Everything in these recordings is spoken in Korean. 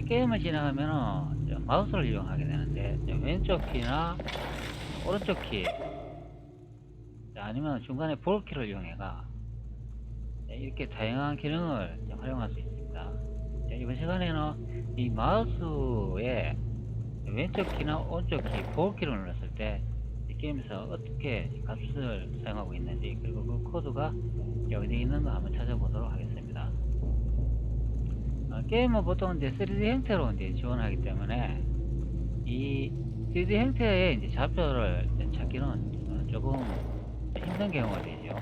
게임을 진행하면은 마우스를 이용하게 되는데 왼쪽 키나 오른쪽 키 아니면 중간에 볼키를 이용해가 이렇게 다양한 기능을 활용할 수 있습니다. 이번 시간에는 이 마우스의 왼쪽 키나 오른쪽 키, 볼키를 눌렀을 때 이 게임에서 어떻게 값을 사용하고 있는지, 그리고 그 코드가 어디에 있는가 한번 찾아보도록 하겠습니다. 게임은 보통 이제 3D 형태로 이제 지원하기 때문에 이 3D 형태의 이제 좌표를 찾기는 조금 힘든 경우가 되죠.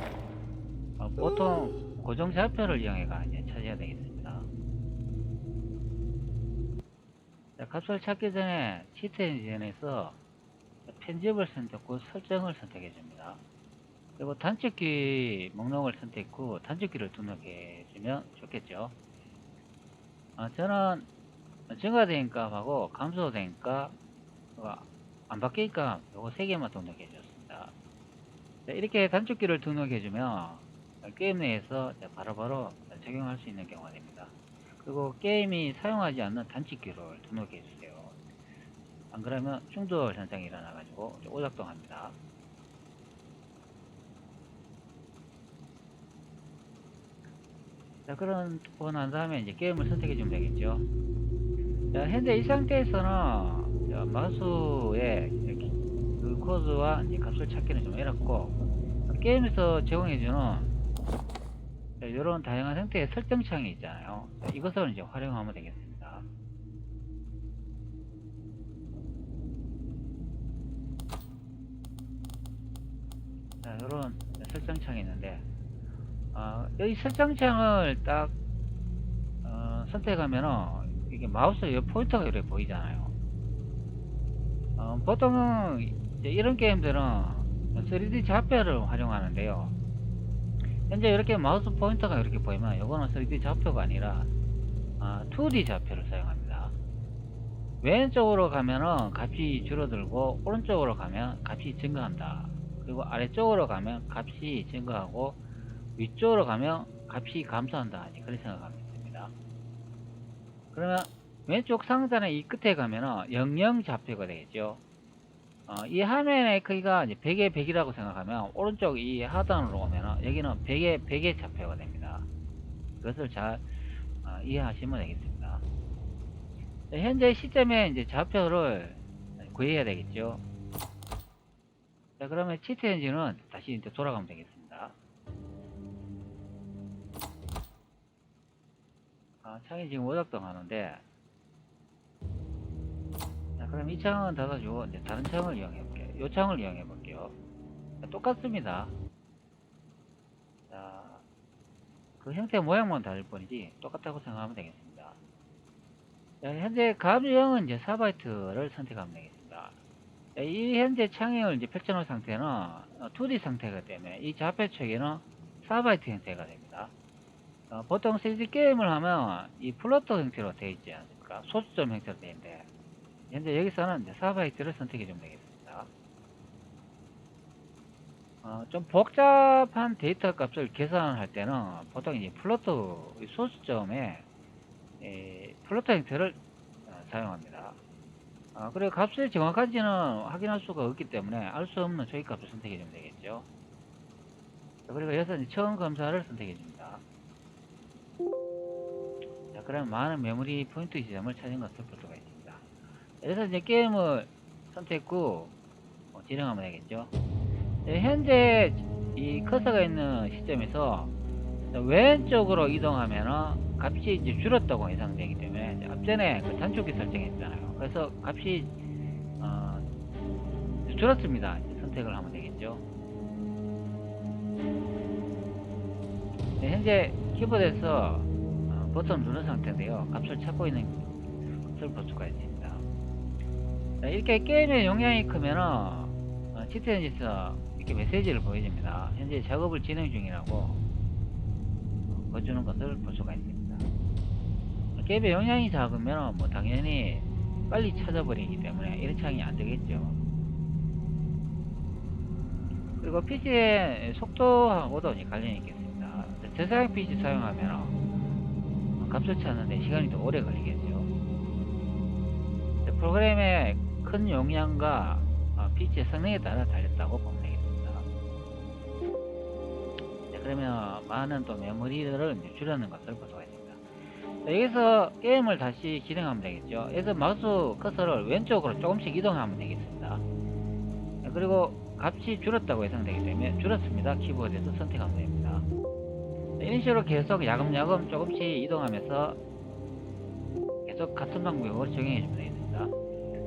보통 고정 좌표를 이용해가 이제 찾아야 되겠습니다. 자, 값을 찾기 전에 치트 엔진에서 편집을 선택 후 설정을 선택해 줍니다. 그리고 단축키 목록을 선택 후 단축키를 등록해 주면 좋겠죠. 저는 증가된 값하고 감소된 값, 안 바뀐 값, 요거 3개만 등록해 줬습니다. 이렇게 단축키를 등록해 주면 게임 내에서 바로바로 적용할 수 있는 경우가 됩니다. 그리고 게임이 사용하지 않는 단축키를 등록해 주세요. 안 그러면 충돌 현상이 일어나 가지고 오작동합니다. 자, 그러고 난 다음에 이제 게임을 선택해 주면 되겠죠. 자, 현재 이 상태에서는 마우스의 그 코드와 이제 값을 찾기는 좀 어렵고, 게임에서 제공해주는 이런 다양한 형태의 설정창이 있잖아요. 자, 이것을 이제 활용하면 되겠습니다. 자, 이런 설정창이 있는데, 여기 설정창을 딱 선택하면은 이게 마우스 옆 포인터가 이렇게 보이잖아요. 보통은 이제 이런 게임들은 3D 좌표를 활용하는데요. 현재 이렇게 마우스 포인터가 이렇게 보이면 이거는 3D 좌표가 아니라 2D 좌표를 사용합니다. 왼쪽으로 가면은 값이 줄어들고 오른쪽으로 가면 값이 증가한다. 그리고 아래쪽으로 가면 값이 증가하고 위쪽으로 가면 값이 감소한다. 그렇게 생각하면 됩니다. 그러면 왼쪽 상단의 이 끝에 가면은 00 좌표가 되겠죠. 이 화면의 크기가 이제 100에 100이라고 생각하면 오른쪽 이 하단으로 오면은 여기는 100에 100의 좌표가 됩니다. 그것을 잘 이해하시면 되겠습니다. 현재 시점에 이제 좌표를 구해야 되겠죠. 자, 그러면 치트 엔진은 다시 이제 돌아가면 되겠습니다. 창이 지금 오작동 하는데, 자, 그럼 이 창은 닫아주고 이제 다른 창을 이용해 볼게요. 이 창을 이용해 볼게요. 자, 똑같습니다. 자, 그 형태 모양만 다를 뿐이지 똑같다고 생각하면 되겠습니다. 자, 현재 가주형은 이제 4바이트를 선택하면 되겠습니다. 자, 이 현재 창을 이제 펼쳐놓은 상태는 2D 상태이기 때문에 이 좌표 측에는 4바이트 형태가 됩니다. 보통 3D 게임을 하면 이 플로터 형태로 되어 있지 않습니까? 소수점 형태로 되어 있는데, 현재 여기서는 이제 4바이트를 선택해 주면 되겠습니다. 좀 복잡한 데이터 값을 계산할 때는 보통 이제 플로터 소수점에 플로터 형태를 사용합니다. 그리고 값의 정확한지는 확인할 수가 없기 때문에 알 수 없는 조기 값을 선택해 주면 되겠죠. 그리고 여기서 이제 처음 검사를 선택해 줍니다. 자, 그러면 많은 메모리 포인트 지점을 찾은 것을 볼 수가 있습니다. 여기서 이제 게임을 선택 후 진행하면 되겠죠. 현재 이 커서가 있는 시점에서 왼쪽으로 이동하면은 값이 이제 줄었다고 예상되기 때문에 앞전에 그 단축키 설정했잖아요. 그래서 값이 줄었습니다. 선택을 하면 되겠죠. 현재 키보드에서 버튼 누른 상태인데요. 값을 찾고 있는 것을 볼 수가 있습니다. 자, 이렇게 게임의 용량이 크면은 치트 엔진에서 이렇게 메시지를 보여줍니다. 현재 작업을 진행 중이라고 보여주는 것을 볼 수가 있습니다. 게임의 용량이 작으면 뭐 당연히 빨리 찾아버리기 때문에 이런 창이 안 되겠죠. 그리고 PC의 속도하고도 관련이 있겠습니다. 저사양 PC 사용하면 값을 찾는데 시간이 더 오래 걸리겠죠. 프로그램의 큰 용량과 PC의 성능에 따라 달렸다고 보면 되겠습니다. 네, 그러면 많은 또 메모리를 이제 줄여는 것을 볼 수가 있습니다. 자, 여기서 게임을 다시 진행하면 되겠죠. 여기서 마우스 커서를 왼쪽으로 조금씩 이동하면 되겠습니다. 네, 그리고 값이 줄었다고 예상되기 때문에 줄었습니다. 키보드에서 선택하면 됩니다. 네, 이런 식으로 계속 야금야금 조금씩 이동하면서 계속 같은 방법으로 적용해 주면 되겠습니다.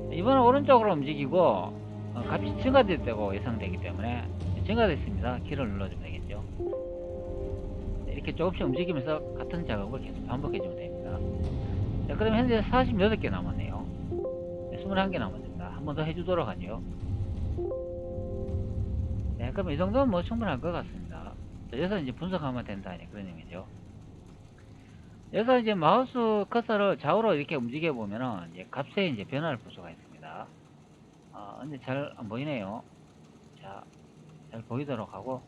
이번은 오른쪽으로 움직이고 값이 증가됐다고 예상되기 때문에 증가됐습니다. 키를 눌러주면 되겠죠. 네, 이렇게 조금씩 움직이면서 같은 작업을 계속 반복해 주면 됩니다. 자, 그럼 현재 48개 남았네요. 네, 21개 남았습니다. 한 번 더 해주도록 하죠. 네, 그럼 이 정도면 뭐 충분할 것 같습니다. 자, 여기서 이제 분석하면 된다, 그런 의미죠. 여기서 이제 마우스 커서를 좌우로 이렇게 움직여 보면은 이제 값에 이제 변화를 볼 수가 있습니다. 근데 잘 안 보이네요. 자, 잘 보이도록 하고,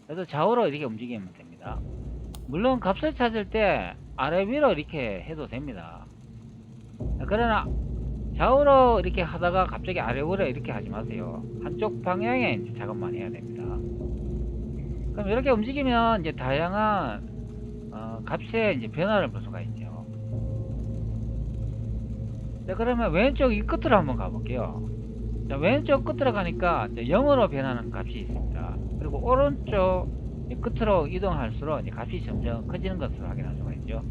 그래서 좌우로 이렇게 움직이면 됩니다. 물론 값을 찾을 때 아래 위로 이렇게 해도 됩니다. 그러나 좌우로 이렇게 하다가 갑자기 아래 위로 이렇게 하지 마세요. 한쪽 방향에 이제 작업만 해야 됩니다. 그럼 이렇게 움직이면 이제 다양한 값의 이제 변화를 볼 수가 있죠. 자, 그러면 왼쪽 이 끝으로 한번 가볼게요. 자, 왼쪽 끝으로 가니까 0으로 변하는 값이 있습니다. 그리고 오른쪽 끝으로 이동할수록 이제 값이 점점 커지는 것을 확인할 수가 있죠.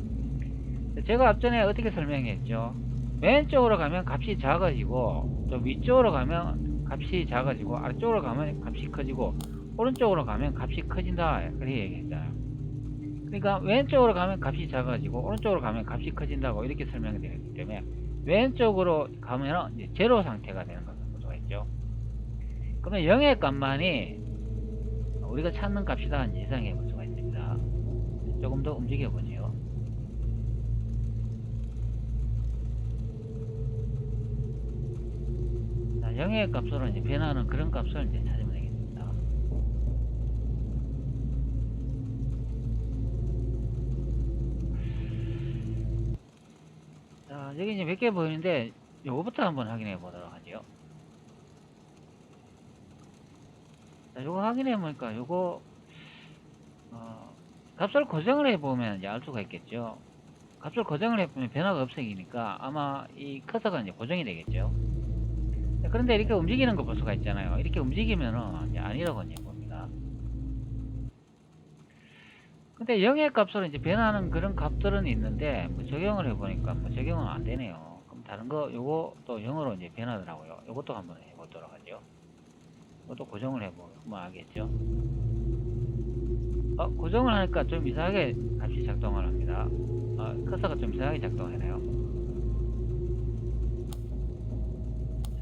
제가 앞전에 어떻게 설명했죠? 왼쪽으로 가면 값이 작아지고, 또 위쪽으로 가면 값이 작아지고, 아래쪽으로 가면 값이 커지고, 오른쪽으로 가면 값이 커진다. 그렇게 얘기했잖아요. 그러니까 왼쪽으로 가면 값이 작아지고, 오른쪽으로 가면 값이 커진다고 이렇게 설명이 되기 때문에, 왼쪽으로 가면 이제 제로 상태가 되는 것을 볼 수가 있죠. 그러면 0의 값만이 우리가 찾는 값이다 예상해 볼 수가 있습니다. 조금 더 움직여 보죠. 자, 0의 값으로 이제 변하는 그런 값을 이제 찾으면 되겠습니다. 자, 여기 이제 몇 개 보이는데 요거부터 한번 확인해 보도록 하죠. 자, 요거 확인해 보니까 요거 값을 고정을 해 보면 이제 알 수가 있겠죠. 값을 고정을 해 보면 변화가 없어지니까 아마 이 커서가 이제 고정이 되겠죠. 자, 그런데 이렇게 움직이는 거 볼 수가 있잖아요. 이렇게 움직이면은 이제 아니라고 이제 봅니다. 근데 0의 값으로 이제 변하는 그런 값들은 있는데 뭐 적용을 해 보니까 뭐 적용은 안 되네요. 그럼 다른 거 요거 또 0으로 이제 변하더라고요. 요것도 한번 해 보도록 하죠. 이것도 고정을 해 보면 알겠죠. 고정을 하니까 좀 이상하게 값이 작동을 합니다. 커서가 좀 이상하게 작동하네요.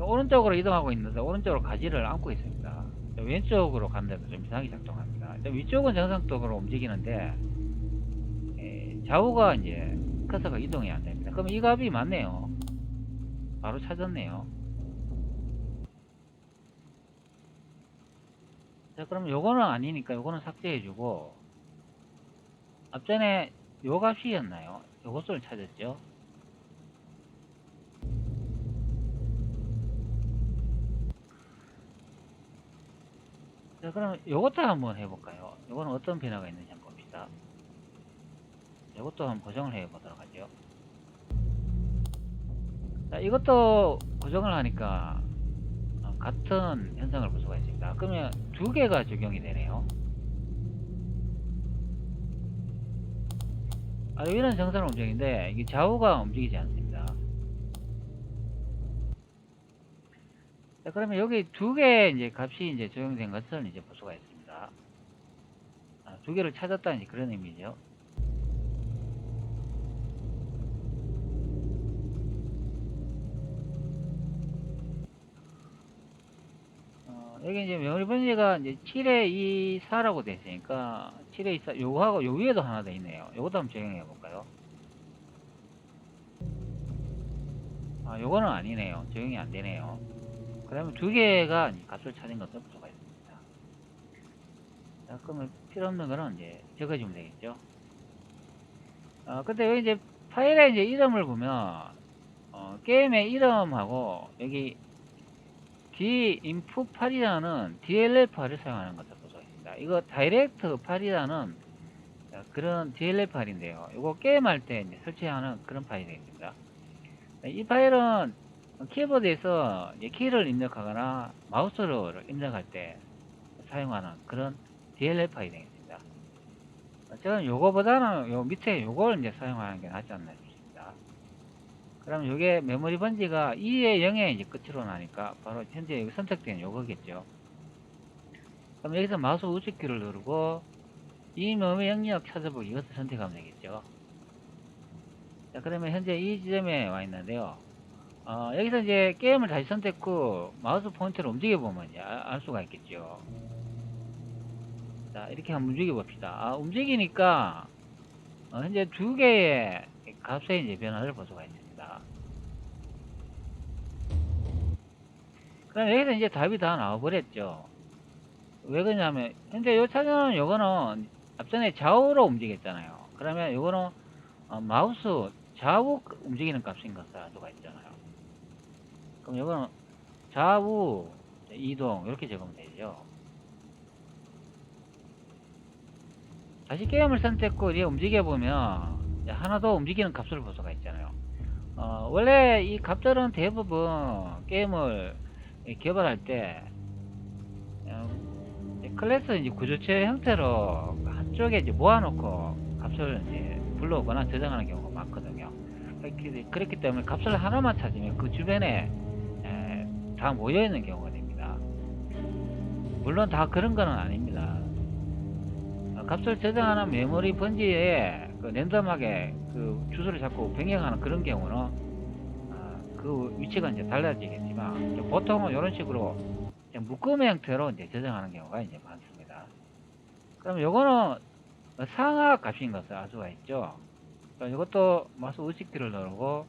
오른쪽으로 이동하고 있는데 오른쪽으로 가지를 않고 있습니다. 왼쪽으로 가는데도 좀 이상하게 작동합니다. 위쪽은 정상적으로 움직이는데 좌우가 이제 커서가 이동이 안 됩니다. 그럼 이 값이 맞네요. 바로 찾았네요. 자, 그럼 요거는 아니니까 요거는 삭제해주고 앞전에 요 값이었나요? 요것을 찾았죠. 자, 그럼 요것도 한번 해볼까요? 요거는 어떤 변화가 있는지 한번 봅시다. 요것도 한번 고정을 해보도록 하죠. 자, 이것도 고정을 하니까 같은 현상을 볼 수가 있습니다. 그러면 두 개가 적용이 되네요. 위는 정상 움직인데 이게 좌우가 움직이지 않습니다. 자, 그러면 여기 두 개 이제 값이 이제 적용된 것을 이제 볼 수가 있습니다. 두 개를 찾았다는 그런 의미죠. 여기 이제 메모리 번지가 이제 7에 2, 4라고 되어 있으니까 7에 2, 4 요거하고 요 위에도 하나 더 있네요. 요것도 한번 적용해 볼까요? 요거는 아니네요. 적용이 안 되네요. 그 다음에 두 개가 값을 찾은 것을 볼 수가 있습니다. 자, 그러면 필요 없는 거는 이제 적어주면 되겠죠. 근데 여기 이제 파일에 이제 이름을 보면, 게임의 이름하고 여기 dinf 8이라는 DLL 파일을 사용하는 것을 볼 수가 있습니다. 이거 다이렉트 파일이라는 그런 DLL 파일인데요. 이거 게임할 때 이제 설치하는 그런 파일이 되겠습니다. 이 파일은 키보드에서 이제 키를 입력하거나 마우스를 입력할 때 사용하는 그런 DLL 파일이 되겠습니다. 저는 요거보다는 요 밑에 요걸 이제 사용하는 게 낫지 않나 싶습니다. 그럼 요게 메모리 번지가 2에 0에 이제 끝으로 나니까 바로 현재 여기 선택된 요거겠죠. 그럼 여기서 마우스 우측키를 누르고 이 메모리 영역 찾아보기 이것을 선택하면 되겠죠. 자, 그러면 현재 이 지점에 와 있는데요. 여기서 이제 게임을 다시 선택 후 마우스 포인터를 움직여 보면 이제 알 수가 있겠죠. 자, 이렇게 한번 움직여 봅시다. 움직이니까 현재 두 개의 값의 이제 변화를 볼 수가 있습니다. 그럼 여기서 이제 답이 다 나와버렸죠. 왜 그러냐면 현재 요 차저는 요거는 앞전에 좌우로 움직였잖아요. 그러면 요거는 마우스 좌우 움직이는 값인 것을 알 수가 있잖아요. 그럼 요거는 좌우 이동 이렇게 적으면 되죠. 다시 게임을 선택 후 이렇게 움직여 보면 하나 더 움직이는 값을 볼 수가 있잖아요. 원래 이 값들은 대부분 게임을 개발할 때 클래스 이제 구조체 형태로 한쪽에 이제 모아놓고 값을 이제 불러오거나 저장하는 경우가 많거든요. 그렇기 때문에 값을 하나만 찾으면 그 주변에 다 모여있는 경우가 됩니다. 물론 다 그런 건 아닙니다. 값을 저장하는 메모리 번지에 그 랜덤하게 그 주소를 잡고 변경하는 그런 경우는 그 위치가 이제 달라지겠지만 보통은 이런 식으로 묶음 형태로 이제 저장하는 경우가 이제 많습니다. 그럼 요거는 상하 값인 것을 알 수가 있죠. 이것도 마우스 우측키를 누르고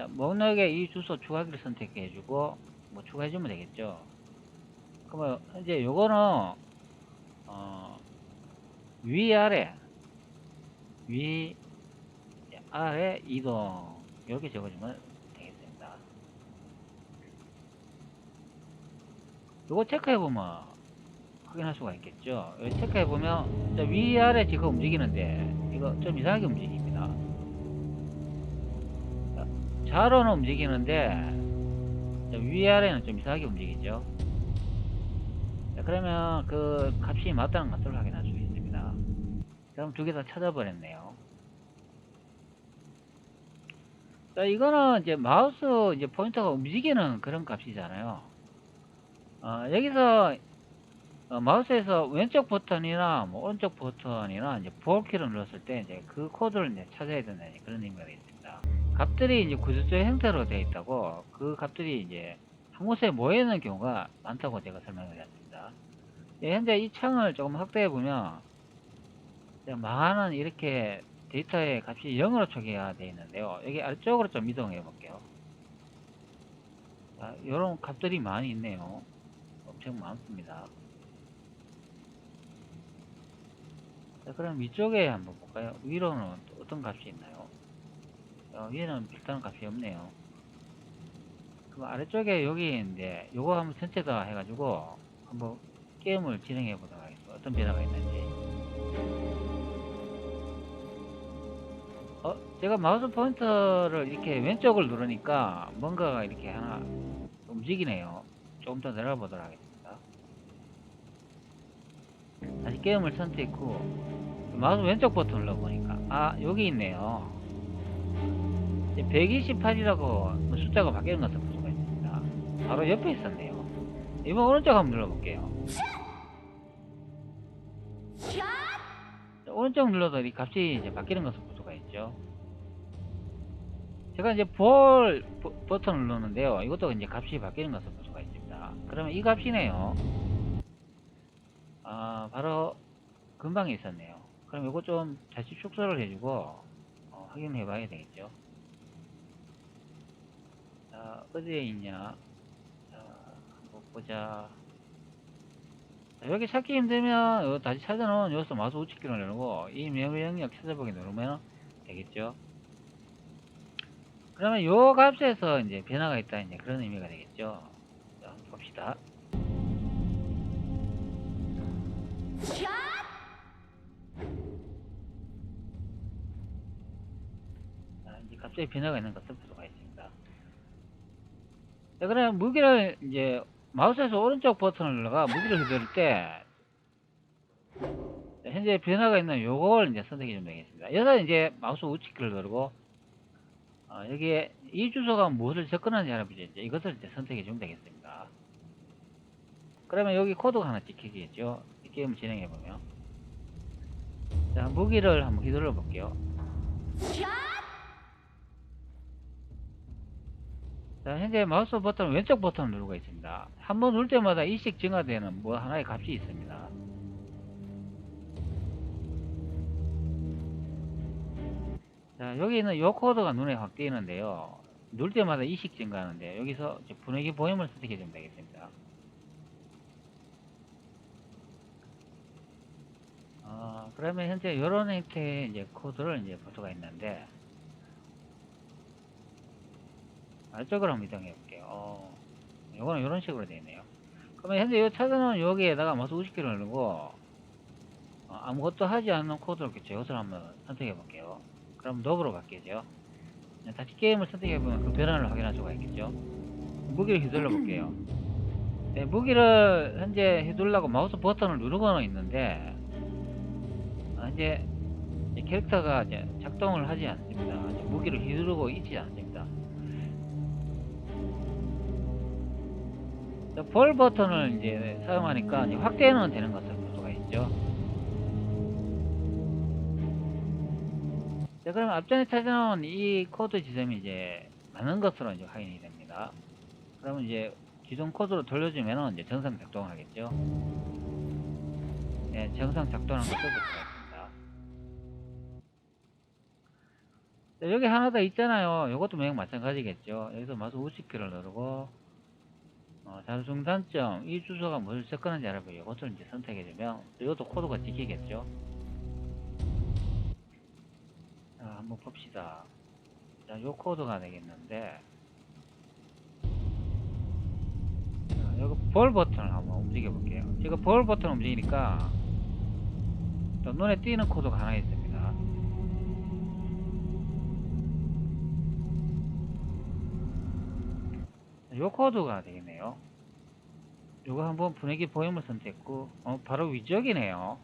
목록에 이 주소 추가하기를 선택해 주고 뭐 추가해 주면 되겠죠. 그러면 현재 요거는 위아래 이동 이렇게 적어주면 되겠습니다. 요거 체크해보면 확인할 수가 있겠죠. 체크해보면 위아래 지금 움직이는데 이거 좀 이상하게 움직입니다. 좌로는 움직이는데 위아래는 좀 이상하게 움직이죠. 그러면 그 값이 맞다는 것을 확인할 수 있습니다. 그럼 두 개 다 찾아버렸네요. 자, 이거는 이제 마우스 이제 포인터가 움직이는 그런 값이잖아요. 여기서 마우스에서 왼쪽 버튼이나 뭐 오른쪽 버튼이나 이제 부호키를 눌렀을 때 이제 그 코드를 이제 찾아야 된다는 그런 의미가 있습니다. 값들이 이제 구조적 형태로 되어 있다고 그 값들이 이제 한 곳에 모여 있는 경우가 많다고 제가 설명을 드렸습니다. 현재 이 창을 조금 확대해 보면 많은 이렇게 데이터의 값이 0으로 초기화 되어 있는데요. 여기 아래쪽으로 좀 이동해 볼게요. 자, 이런 값들이 많이 있네요. 엄청 많습니다. 자, 그럼 위쪽에 한번 볼까요? 위로는 또 어떤 값이 있나요? 위에는 별다른 값이 없네요. 그럼 아래쪽에 여기 있는데 요거 한번 전체 다 해가지고 한번 게임을 진행해 보도록 하겠습니다. 어떤 변화가 있는지. 제가 마우스 포인터를 이렇게 왼쪽을 누르니까 뭔가가 이렇게 하나 움직이네요. 조금 더 내려가 보도록 하겠습니다. 다시 게임을 선택 후 마우스 왼쪽 버튼 눌러보니까 여기 있네요. 128이라고 숫자가 바뀌는 것을 볼 수가 있습니다. 바로 옆에 있었네요. 이번 오른쪽 한번 눌러볼게요. 오른쪽 눌러도 이 값이 이제 바뀌는 것을 볼 수가 있죠. 제가 이제 볼 버튼을 누르는데요. 이것도 이제 값이 바뀌는 것을 볼 수가 있습니다. 그러면 이 값이네요. 바로 금방 있었네요. 그럼 이거 좀 다시 축소를 해주고 확인해 봐야 되겠죠. 자, 어디에 있냐? 자, 한번 보자. 자, 여기 찾기 힘들면 다시 찾아놓은 여기서 마우스 우측키를 누르고 이 메모리 영역 찾아보기 누르면 되겠죠. 그러면 요 값에서 이제 변화가 있다 이제 그런 의미가 되겠죠. 자, 한번 봅시다. 자, 이제 갑자기 변화가 있는 것을 볼 수가 있습니다. 자, 그러면 무기를 이제 마우스에서 오른쪽 버튼을 눌러가 무기를 휘두를 때 현재 변화가 있는 요걸 이제 선택해 주면 되겠습니다. 여기서 이제 마우스 우측키를 누르고 여기에 이 주소가 무엇을 접근하는지 알아보죠. 이제 이것을 이제 선택해 주면 되겠습니다. 그러면 여기 코드가 하나 찍히겠죠. 이 게임을 진행해 보면 자, 무기를 한번 휘둘러 볼게요. 자, 현재 마우스 버튼 왼쪽 버튼을 누르고 있습니다. 한번 누를 때마다 일씩 증가되는 뭐 하나의 값이 있습니다. 자, 여기 있는 요 코드가 눈에 확 띄는데요. 누를 때마다 일씩 증가하는데 여기서 이제 분위기 보임을 선택해 주면 되겠습니다. 그러면 현재 이런 형태의 이제 코드를 이제 볼 수가 있는데 아래쪽으로 한번 이동해 볼게요. 요거는 이런 식으로 되어 있네요. 그러면 현재 요 찾아놓은 여기에다가 마우스 우측키를 누르고 아무것도 하지 않는 코드를 이것을 한번 선택해 볼게요. 그럼 노브로 바뀌죠. 다시 게임을 선택해 보면 그 변화를 확인할 수가 있겠죠. 무기를 휘둘러 볼게요. 네, 무기를 현재 휘둘라고 마우스 버튼을 누르고는 있는데 현재 캐릭터가 이제 작동을 하지 않습니다. 무기를 휘두르고 있지 않습니다. 볼 버튼을 이제 사용하니까 이제 확대는 되는 것을 볼 수가 있죠. 자, 그럼 앞전에 찾아놓은 이 코드 지점이 이제 맞는 것으로 이제 확인이 됩니다. 그러면 이제 기존 코드로 돌려주면 이제 정상 작동을 하겠죠. 네, 정상 작동하는 것을 볼 수가 있습니다. 자, 여기 하나 더 있잖아요. 이것도 매우 마찬가지겠죠. 여기서 마우스 우측키를 누르고 자동 단점 이 주소가 무엇을 접근하는지 알아보고 이것을 이제 선택해주면 이것도 코드가 찍히겠죠. 자, 한번 봅시다. 자, 요 코드가 되겠는데 여기 볼 버튼을 한번 움직여 볼게요. 지금 볼 버튼 움직이니까 또 눈에 띄는 코드가 하나 있습니다. 요 코드가 되겠네요. 요거 한번 분위기 보임을 선택했고 바로 위쪽이네요.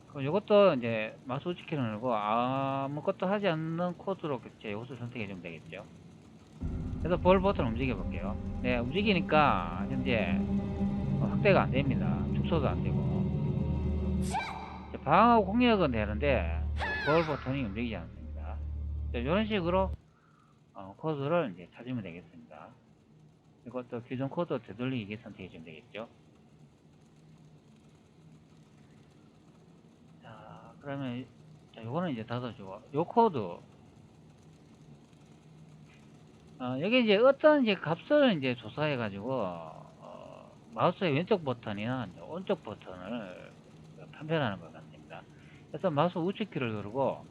그럼 요것도 이제 마우스 우측키를 누르고 아무것도 하지 않는 코드로 이것을 선택해 주면 되겠죠. 그래서 볼 버튼 움직여 볼게요. 네, 움직이니까 현재 확대가 안 됩니다. 축소도 안 되고 방어 공격은 되는데 볼 버튼이 움직이지 않습니다. 이런 식으로 코드를 이제 찾으면 되겠습니다. 이것도 기존 코드 되돌리기 선택해 주면 되겠죠. 자, 그러면 요거는 이제 닫아주고 요 코드 여기 이제 어떤 이제 값을 이제 조사해 가지고 마우스의 왼쪽 버튼이나 오른쪽 버튼을 판별하는 것 같습니다. 그래서 마우스 우측키를 누르고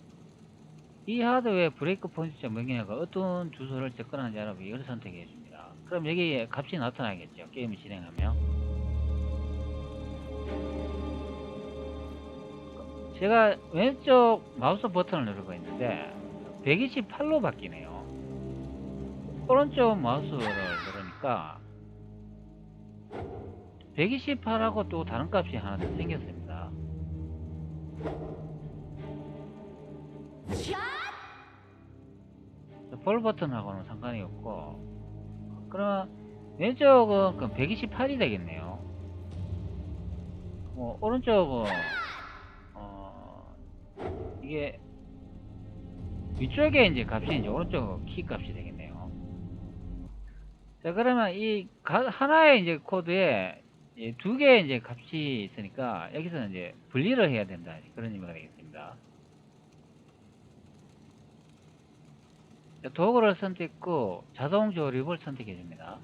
이 하드웨어 브레이크 포인트 명령어가 어떤 주소를 접근하는지 알아보고 이걸 선택해 줍니다. 그럼 여기에 값이 나타나겠죠. 게임을 진행하면 제가 왼쪽 마우스 버튼을 누르고 있는데 128로 바뀌네요. 오른쪽 마우스를 누르니까 128하고 또 다른 값이 하나 더 생겼습니다. 볼 버튼하고는 상관이 없고 그러면 왼쪽은 그럼 128이 되겠네요. 오른쪽은 이게 위쪽에 이제 값이 이제 오른쪽 키 값이 되겠네요. 자, 그러면 이 하나의 이제 코드에 두 개의 이제 값이 있으니까 여기서 이제 분리를 해야 된다. 그런 의미가 되겠습니다. 자, 도구를 선택했고 자동 조립을 선택해 줍니다.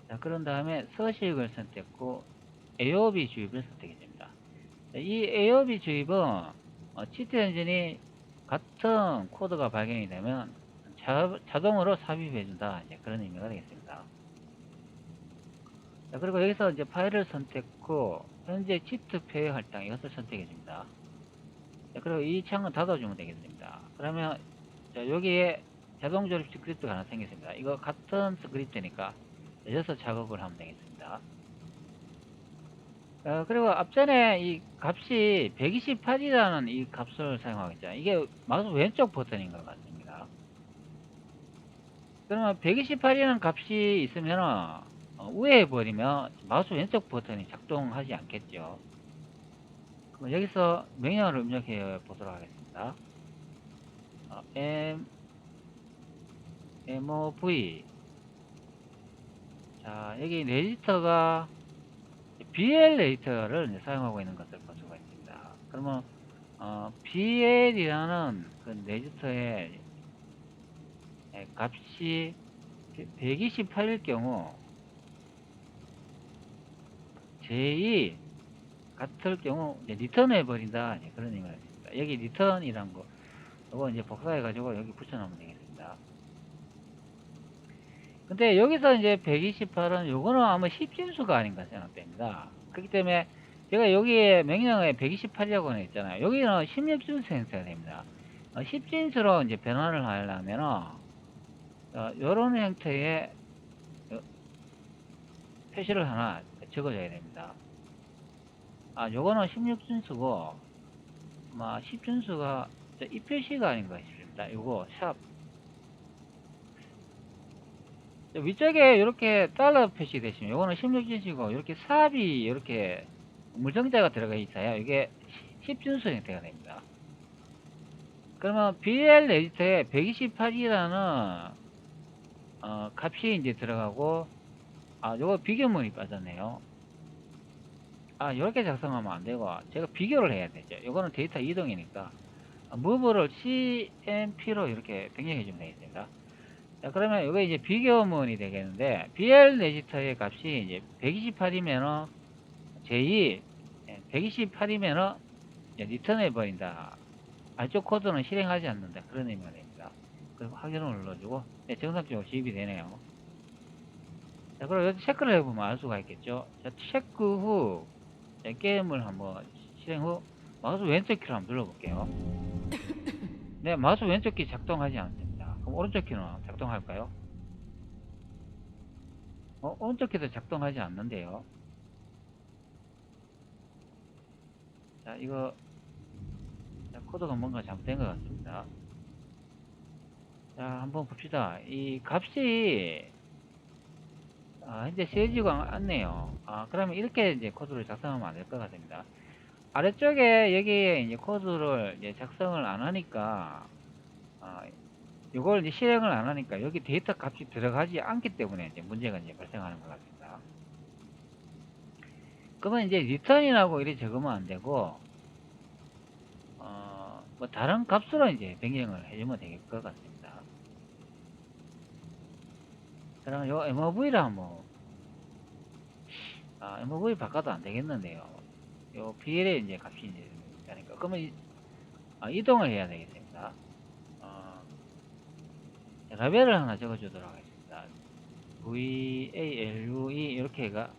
자, 그런 다음에 서식을 선택했고 AOB 주입을 선택해 줍니다. 자, 이 AOB 주입은 치트 엔진이 같은 코드가 발견이 되면 자동으로 삽입해준다. 이제 그런 의미가 되겠습니다. 자, 그리고 여기서 이제 파일을 선택 후, 현재 치트 폐회 할당 이것을 선택해줍니다. 자, 그리고 이 창을 닫아주면 되겠습니다. 그러면, 자, 여기에 자동 조립 스크립트가 하나 생겼습니다. 이거 같은 스크립트니까 여기서 작업을 하면 되겠습니다. 그리고 앞전에 이 값이 128이라는 이 값을 사용하고 있잖아요. 이게 마우스 왼쪽 버튼인 것 같습니다. 그러면 128이라는 값이 있으면 우회해 버리면 마우스 왼쪽 버튼이 작동하지 않겠죠. 그럼 여기서 명령어를 입력해 보도록 하겠습니다. mov. 자, 여기 레지스터가 BL 레지스터를 사용하고 있는 것을 볼 수가 있습니다. 그러면 BL이라는 그 레지스터의 값이 128일 경우 j 같을 경우 이제 리턴 해버린다. 그런 의미가 있습니다. 여기 리턴이란 거, 이거 이제 복사해가지고 여기 붙여놓으면 되겠습니다. 근데 여기서 이제 128은 요거는 아마 10진수가 아닌가 생각됩니다. 그렇기 때문에 제가 여기에 명령어에 128이라고 했잖아요. 여기는 16진수 행사가 됩니다. 10진수로 이제 변환을 하려면은 요런 형태의 표시를 하나 적어줘야 됩니다. 요거는 16준수고, 10준수가 이 표시가 아닌가 싶습니다. 요거, 샵. 위쪽에 이렇게 달러 표시 되시면, 요거는 16준수고, 이렇게 삽이 이렇게 물정자가 들어가 있어요. 이게 10준수 형태가 됩니다. 그러면 BL 레지스터에 128이라는 값이 이제 들어가고, 요거 비교문이 빠졌네요. 이렇게 작성하면 안 되고, 제가 비교를 해야 되죠. 이거는 데이터 이동이니까, move를 CMP로 이렇게 변경해 주면 되겠습니다. 자, 그러면 이거 이제 비교문이 되겠는데, BL 레지스터의 값이 이제 128이면은, 제2, 128이면은, 리턴해 버린다. 안쪽 코드는 실행하지 않는다. 그런 의미가 됩니다. 그리고 확인을 눌러주고, 정상적으로 주입이 되네요. 자, 그리고 여기 체크를 해보면 알 수가 있겠죠. 자, 체크 후, 게임을 한번 실행 후 마우스 왼쪽 키를 한번 눌러볼게요. 네, 마우스 왼쪽 키 작동하지 않습니다. 그럼 오른쪽 키는 작동할까요? 오른쪽 키도 작동하지 않는데요. 자, 이거 코드가 뭔가 잘못된 것 같습니다. 자, 한번 봅시다. 이 값이 현재 세지가 않네요. 그러면 이렇게 이제 코드를 작성하면 안 될 것 같습니다. 아래쪽에 여기에 이제 코드를 이제 작성을 안 하니까 이걸 이제 실행을 안 하니까 여기 데이터 값이 들어가지 않기 때문에 이제 문제가 이제 발생하는 것 같습니다. 그러면 이제 리턴이라고 이렇게 적으면 안 되고 뭐 다른 값으로 이제 변경을 해주면 될 것 같습니다. 그러면 요 MOV를 한번 MOV 바꿔도 안 되겠는데요. 요 BL의 이제 값이 이제 되니까 그러면 이동을 해야 되겠습니다. 라벨을 하나 적어주도록 하겠습니다. VALUE 이렇게가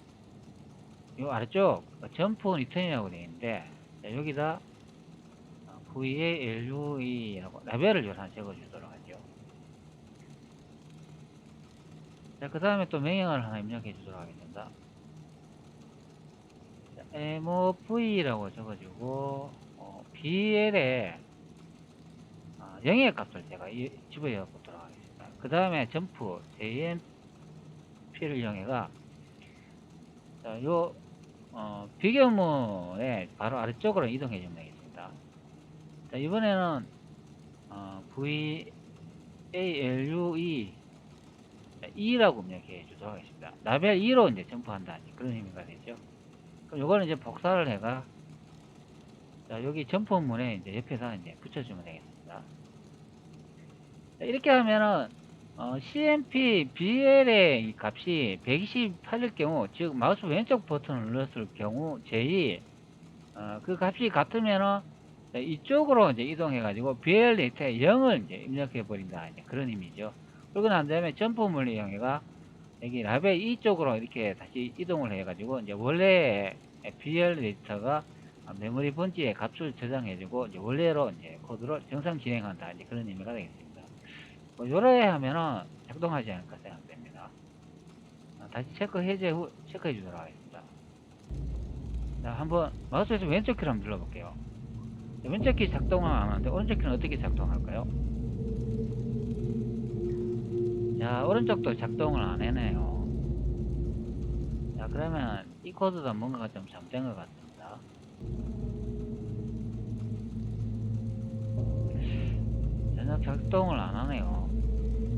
요 아래쪽 점프 리턴이라고 되어 있는데 여기다 VALUE라고 라벨을 하나 적어주도록 하죠. 자, 그 다음에 또 명령어를 하나 입력해 주도록 하겠습니다. MOV라고 적어주고 BL에 영의 값을 제가 집어넣어 보도록 하겠습니다. 그 다음에 점프 JMP를 이용해가 요 비교문의 바로 아래쪽으로 이동해 주면 되겠습니다. 자, 이번에는 VALUE 2라고 입력해 주도록 하겠습니다. 라벨 2로 이제 점프한다. 그런 의미가 되죠. 그럼 요거는 이제 복사를 해가 자, 여기 점프문에 이제 옆에다 이제 붙여주면 되겠습니다. 자, 이렇게 하면은 CMP BL의 이 값이 128일 경우, 즉 마우스 왼쪽 버튼을 눌렀을 경우 제2 그 값이 같으면은 자, 이쪽으로 이제 이동해가지고 BL 데이터에 0을 이제 입력해버린다. 이제 그런 의미죠. 그러고 난 다음에 점프물을 이용해가 여기 라벨 2쪽으로 이렇게 다시 이동을 해가지고 이제 원래 BL 데이터가 메모리 번지에 값을 저장해주고 이제 원래로 이제 코드로 정상 진행한다. 이제 그런 의미가 되겠습니다. 뭐 요래 하면은 작동하지 않을까 생각됩니다. 다시 체크 해제 후 체크해 주도록 하겠습니다. 자, 한번 마우스에서 왼쪽 키를 한번 눌러볼게요. 왼쪽 키 작동은 안 하는데 오른쪽 키는 어떻게 작동할까요? 자, 오른쪽도 작동을 안 해네요. 자, 그러면 이 코드도 뭔가가 좀 잘못된 것 같습니다. 전혀 작동을 안 하네요.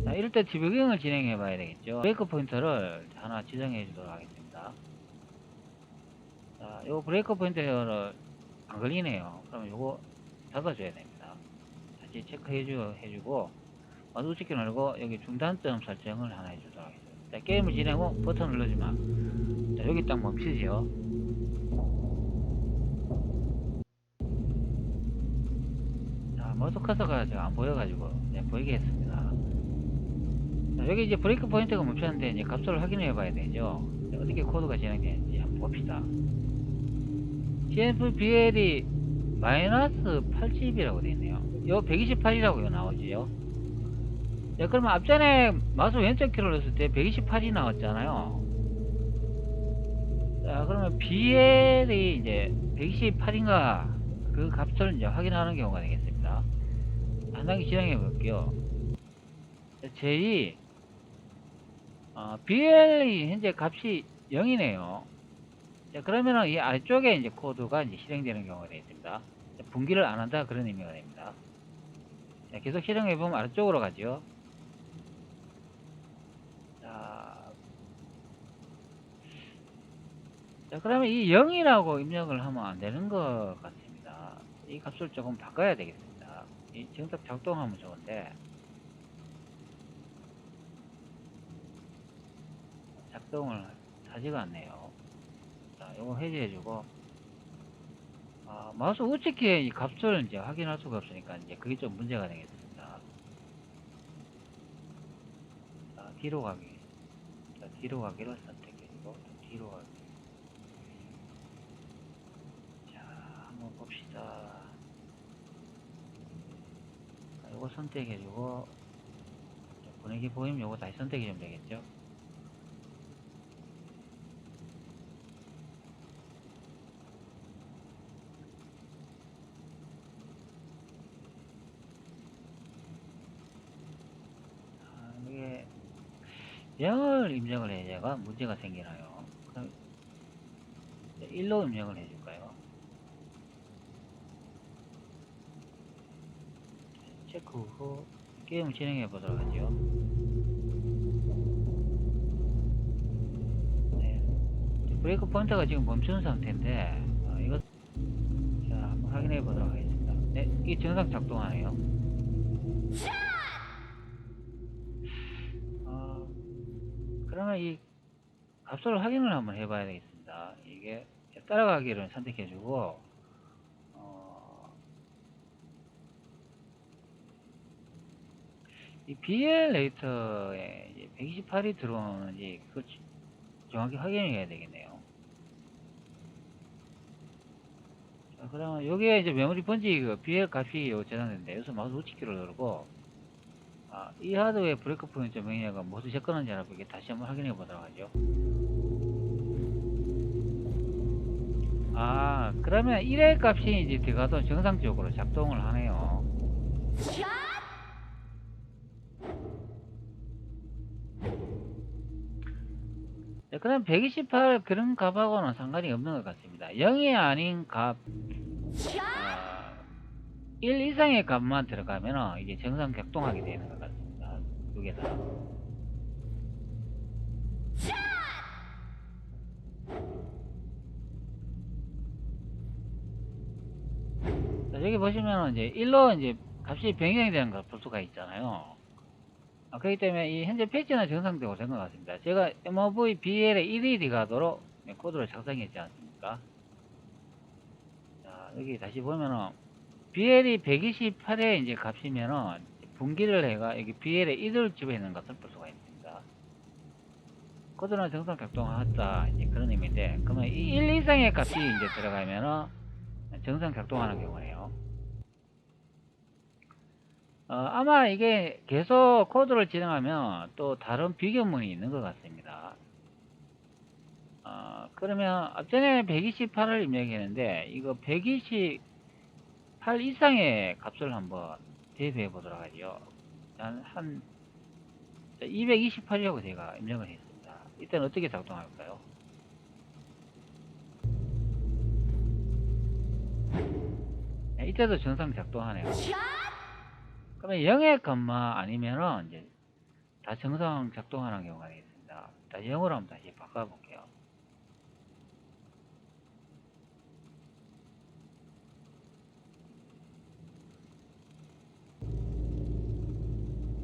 자, 이럴 때 디버깅을 진행해 봐야 되겠죠. 브레이크 포인터를 하나 지정해 주도록 하겠습니다. 자, 요 브레이크 포인터를 안 걸리네요. 그러면 요거 닫아줘야 됩니다. 다시 해주고 우측키 누르고 여기 중단점 설정을 하나 해주도록 하겠습니다. 자, 게임을 진행 후 버튼 누르지만 자, 여기 딱 멈추죠. 자, 마우스 커서가 제가 안 보여가지고 네, 보이게 했습니다. 자, 여기 이제 브레이크 포인트가 멈췄는데 이제 값을 확인해 봐야 되죠. 자, 어떻게 코드가 진행되는지 한번 봅시다. CFBL이 마이너스 80이라고 되어 있네요. 요 128이라고 나오지요. 네, 그러면 앞전에 마우스 왼쪽 키를 넣었을 때 128이 나왔잖아요. 자, 그러면 BL이 이제 128인가 그 값을 이제 확인하는 경우가 되겠습니다. 간단히 진행해 볼게요. 제2 BL이 현재 값이 0이네요. 자, 그러면은 이 아래쪽에 이제 코드가 이제 실행되는 경우가 되겠습니다. 분기를 안 한다 그런 의미가 됩니다. 자, 계속 실행해 보면 아래쪽으로 가죠. 자, 그러면 이 0이라고 입력을 하면 안 되는 것 같습니다. 이 값을 조금 바꿔야 되겠습니다. 이 정답 작동하면 좋은데 작동을 하지가 않네요. 자, 요거 해제해주고 마우스 우측키에 이 값을 이제 확인할 수가 없으니까 이제 그게 좀 문제가 되겠습니다. 자, 뒤로 가기. 자, 뒤로 가기를 선택해주고 뒤로 가기. 자, 한번 봅시다. 자, 요거 선택해주고 보내기 보이면 요거 다시 선택해주면 되겠죠. 이게 0을 입력을 해야 제가 문제가 생기나요? 그럼 1로 입력을 해줄까요? 체크 후 게임을 진행해 보도록 하죠. 네. 브레이크 포인터가 지금 멈춘 상태인데 이거 자 한번 확인해 보도록 하겠습니다. 네, 이게 정상 작동하네요. 그러면 이 값을 확인을 한번 해봐야 되겠습니다. 이게 따라가기를 선택해주고 이 BL 레이터에 128이 들어오는지 그걸 정확히 확인해야 되겠네요. 자, 그러면 여기에 이제 메모리 번지 그 BL 값이 저장되는데 여기서 마우스 우측키를 누르고 이 하드웨어 브레이크 포인트 명령어가 무엇을 접근한지 알아보게 다시 한번 확인해 보도록 하죠. 그러면 1의 값이 이제 들어가도 정상적으로 작동을 하네요. 네, 그럼 128 그런 값하고는 상관이 없는 것 같습니다. 0이 아닌 값, 1 이상의 값만 들어가면 이게 정상 작동하게 되는 것 같습니다. 두 개 다. 자, 여기 보시면 이제 1로 이제 값이 변경이 되는 걸 볼 수가 있잖아요. 그렇기 때문에 이 현재 패치는 정상적으로 된 것 같습니다. 제가 MOV BL에 1이 들어가도록 코드를 작성했지 않습니까? 자, 여기 다시 보면은 BL이 128에 이제 값이면은 분기를 해가 여기 BL에 1을 집어넣는 것을 볼 수가 있습니다. 코드는 정상 작동하다 이제 그런 의미인데, 그러면 이 1 이상의 값이 이제 들어가면은 정상 작동하는 경우네요. 아마 이게 계속 코드를 진행하면 또 다른 비교문이 있는 것 같습니다. 그러면 앞전에 128을 입력했는데 이거 128 이상의 값을 한번 대입해 보도록 하죠. 한 228이라고 제가 입력을 했습니다. 이때는 어떻게 작동할까요? 네, 이때도 정상 작동하네요. 그러면 0의 값만 아니면은 이제 다 정상 작동하는 경우가 되겠습니다. 자, 0으로 한번 다시 바꿔볼게요.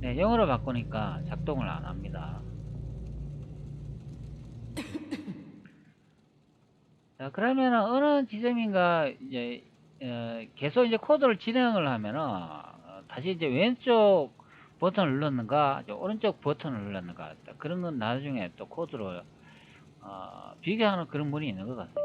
네, 0으로 바꾸니까 작동을 안 합니다. 자, 그러면은 어느 지점인가 이제 계속 이제 코드를 진행을 하면은 다시 이제 왼쪽 버튼을 눌렀는가 이제 오른쪽 버튼을 눌렀는가 그런 건 나중에 또 코드로 비교하는 그런 문이 있는 것 같습니다.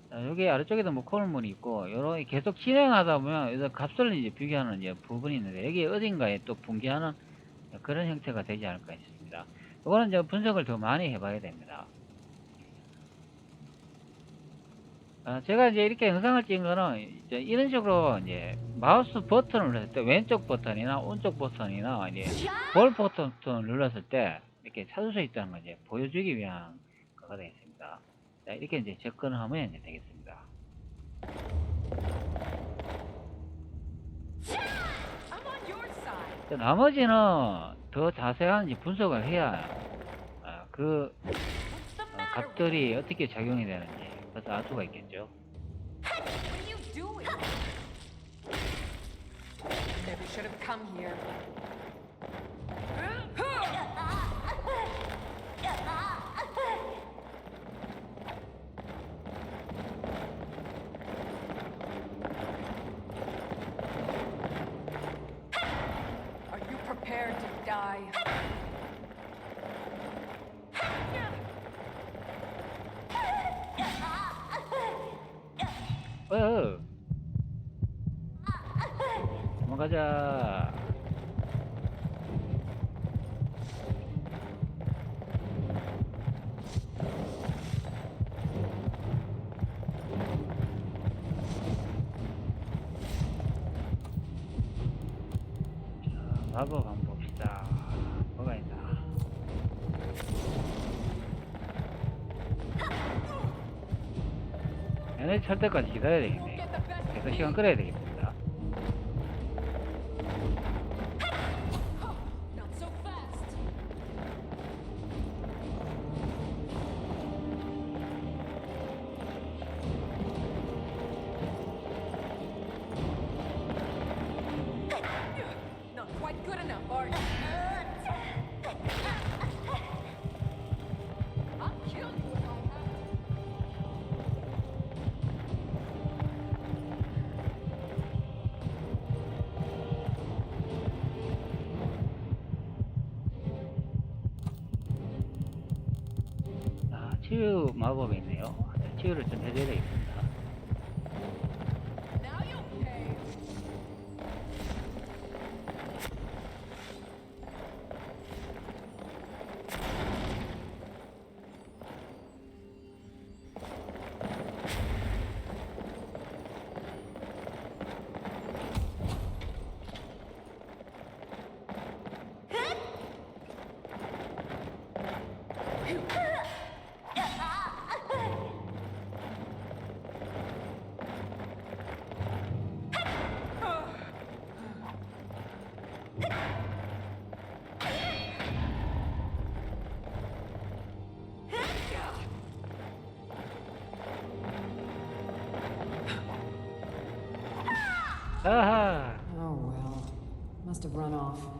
자, 여기 아래쪽에도 뭐 코드문이 있고 요렇게 계속 진행하다 보면 여기서 값을 이제 비교하는 이제 부분이 있는데 여기 어딘가에 또 분기하는 그런 형태가 되지 않을까 싶습니다. 이거는 이제 분석을 더 많이 해봐야 됩니다. 제가 이제 이렇게 영상을 찍은 거는 이제 이런 식으로 이제 마우스 버튼을 눌렀을 때 왼쪽 버튼이나 오른쪽 버튼이나 이제 볼 버튼을 눌렀을 때 이렇게 찾을 수 있다는 걸 이제 보여주기 위한 거가 되겠습니다. 자, 이렇게 이제 접근을 하면 이제 되겠습니다. 자, 나머지는 더 자세한 이제 분석을 해야 그 값들이 어떻게 작용이 되는지 그것을 알 수가 있겠죠. Never should have come here. Are you prepared to die? 도망가자. 마법 한번 봅시다. 뭐가 있나? 얘네 찰 때까지 기다려야 되겠네. 계속 시간 끌어야 되겠습니다. Not so fast. Not quite good enough, are you? I'll kill you if I have to. 치유 마법이 있네요. 치유를 좀 해줘야 되겠습니다. Now you'll pay. 아하. Oh well. Must have run off.